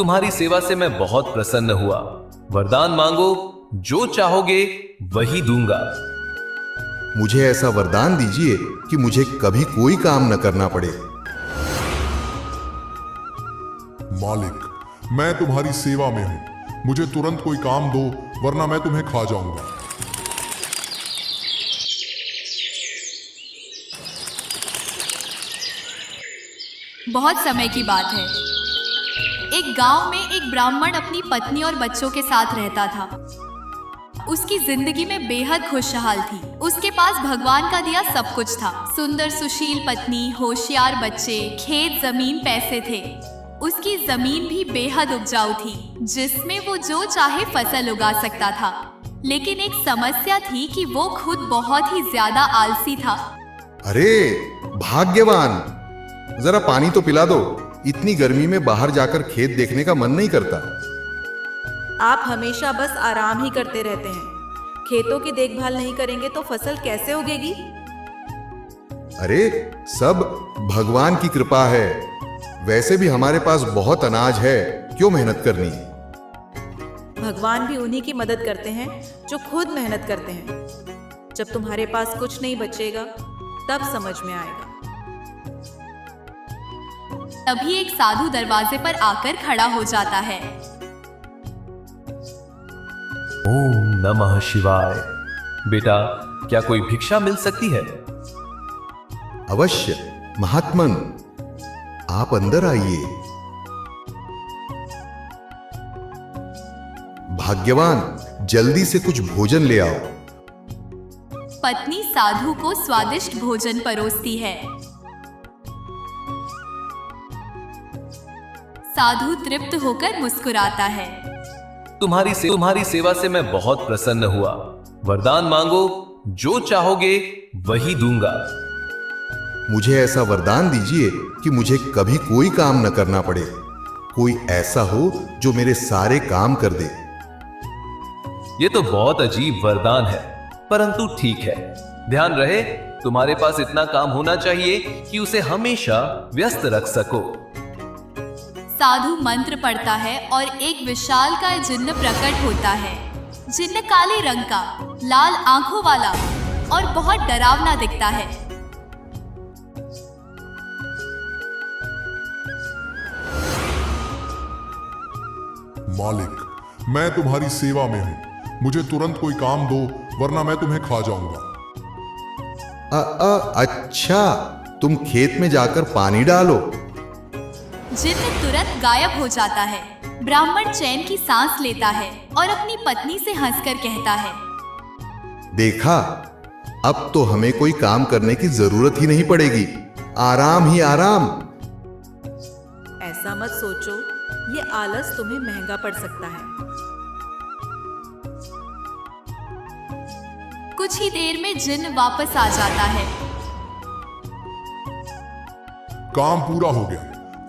तुम्हारी सेवा से मैं बहुत प्रसन्न हुआ। वरदान मांगो, जो चाहोगे वही दूंगा। मुझे ऐसा वरदान दीजिए कि मुझे कभी कोई काम न करना पड़े। मालिक, मैं तुम्हारी सेवा में हूं, मुझे तुरंत कोई काम दो वरना मैं तुम्हें खा जाऊंगा। बहुत समय की बात है। एक गांव में एक ब्राह्मण अपनी पत्नी और बच्चों के साथ रहता था। उसकी जिंदगी में बेहद खुशहाल थी। उसके पास भगवान का दिया सब कुछ था। सुंदर सुशील पत्नी, होशियार बच्चे, खेत, जमीन, पैसे थे। उसकी जमीन भी बेहद उपजाऊ थी, जिसमें वो जो चाहे फसल उगा सकता था। लेकिन एक समस्या थी कि वो खुद बहुत ही ज्यादा आलसी था। अरे भाग्यवान, जरा पानी तो पिला दो। इतनी गर्मी में बाहर जाकर खेत देखने का मन नहीं करता। आप हमेशा बस आराम ही करते रहते हैं। खेतों की देखभाल नहीं करेंगे तो फसल कैसे उगेगी? अरे सब भगवान की कृपा है। वैसे भी हमारे पास बहुत अनाज है, क्यों मेहनत करनी? भगवान भी उन्हीं की मदद करते हैं जो खुद मेहनत करते हैं। जब तुम्हारे पास कुछ नहीं बचेगा तब समझ में आएगा। तभी एक साधु दरवाजे पर आकर खड़ा हो जाता है। ओम नमः शिवाय। बेटा, क्या कोई भिक्षा मिल सकती है? अवश्य महात्मन, आप अंदर आइए। भाग्यवान, जल्दी से कुछ भोजन ले आओ। पत्नी साधु को स्वादिष्ट भोजन परोसती है। साधु तृप्त होकर मुस्कुराता है। तुम्हारी सेवा से मैं बहुत प्रसन्न हुआ। वरदान मांगो, जो चाहोगे वही दूंगा। मुझे ऐसा वरदान दीजिए कि मुझे कभी कोई काम न करना पड़े। कोई ऐसा हो जो मेरे सारे काम कर दे। ये तो बहुत अजीब वरदान है, परंतु ठीक है। ध्यान रहे, तुम्हारे पास इतना काम होना चाहिए कि उसे हमेशा व्यस्त रख सको। साधु मंत्र पढ़ता है और एक विशालकाय जिन्न प्रकट होता है। जिन्न काले रंग का, लाल आंखों वाला और बहुत डरावना दिखता है। मालिक, मैं तुम्हारी सेवा में हूं, मुझे तुरंत कोई काम दो वरना मैं तुम्हें खा जाऊंगा। अच्छा, तुम खेत में जाकर पानी डालो। जिन्न तुरंत गायब हो जाता है। ब्राह्मण चैन की सांस लेता है और अपनी पत्नी से हंसकर कहता है, देखा, अब तो हमें कोई काम करने की जरूरत ही नहीं पड़ेगी। आराम ही आराम। ऐसा मत सोचो, ये आलस तुम्हें महंगा पड़ सकता है। कुछ ही देर में जिन्न वापस आ जाता है। काम पूरा हो गया,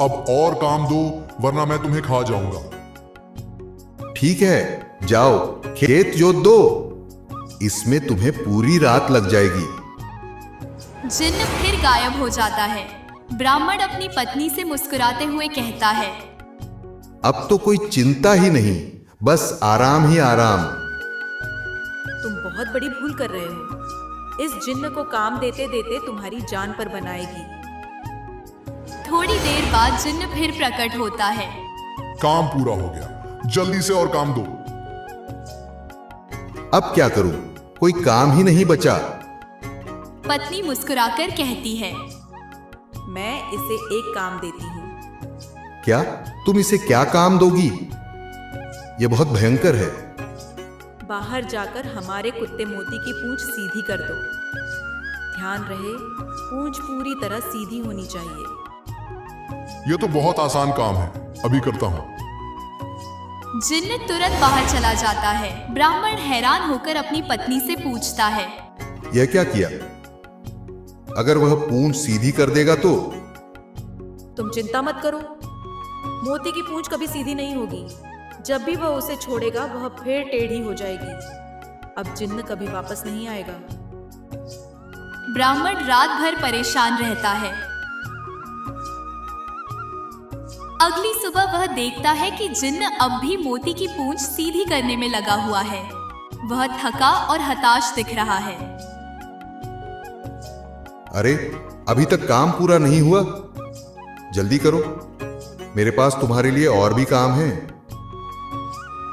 अब और काम दो वरना मैं तुम्हें खा जाऊंगा। ठीक है, जाओ खेत जोत दो। इसमें तुम्हें पूरी रात लग जाएगी। जिन्न फिर गायब हो जाता है। ब्राह्मण अपनी पत्नी से मुस्कुराते हुए कहता है, अब तो कोई चिंता ही नहीं, बस आराम ही आराम। तुम बहुत बड़ी भूल कर रहे हो। इस जिन्न को काम देते देते तुम्हारी जान पर बनाएगी। थोड़ी देर बाद जिन्न फिर प्रकट होता है। काम पूरा हो गया, जल्दी से और काम दो। अब क्या करूं? कोई काम ही नहीं बचा। पत्नी मुस्कुराकर कहती है, मैं इसे एक काम देती हूँ। क्या? तुम इसे क्या काम दोगी? यह बहुत भयंकर है। बाहर जाकर हमारे कुत्ते मोती की पूंछ सीधी कर दो। ध्यान रहे, पूंछ पूरी तरह सीधी होनी चाहिए। यह तो बहुत आसान काम है, अभी करता हूं। जिन्न तुरंत बाहर चला जाता है। ब्राह्मण हैरान होकर अपनी पत्नी से पूछता है, यह क्या किया? अगर वह पूंछ सीधी कर देगा तो? तुम चिंता मत करो, मोती की पूंछ कभी सीधी नहीं होगी। जब भी वह उसे छोड़ेगा वह फिर टेढ़ी हो जाएगी। अब जिन्न कभी वापस नहीं आएगा। ब्राह्मण रात भर परेशान रहता है। अगली सुबह वह देखता है कि जिन्न अब भी मोती की पूंछ सीधी करने में लगा हुआ है। वह थका और हताश दिख रहा है। अरे, अभी तक काम पूरा नहीं हुआ। जल्दी करो, मेरे पास तुम्हारे लिए और भी काम है।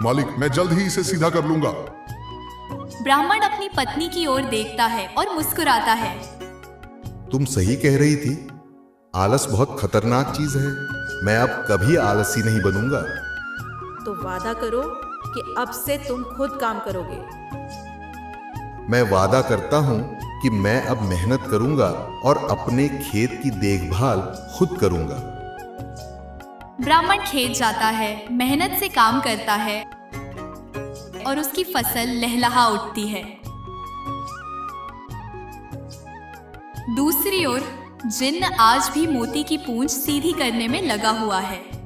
मालिक, मैं जल्द ही इसे सीधा कर लूंगा। ब्राह्मण अपनी पत्नी की ओर देखता है और मुस्कुराता है। तुम सही कह रही थी, आलस बहुत खतरनाक चीज है। मैं अब कभी आलसी नहीं बनूंगा। तो वादा करो कि अब से तुम खुद काम करोगे। मैं वादा करता हूं कि मैं अब मेहनत करूंगा और अपने खेत की देखभाल खुद करूंगा। ब्राह्मण खेत जाता है, मेहनत से काम करता है और उसकी फसल लहलहा उठती है। दूसरी ओर जिन्न आज भी मोती की पूंछ सीधी करने में लगा हुआ है।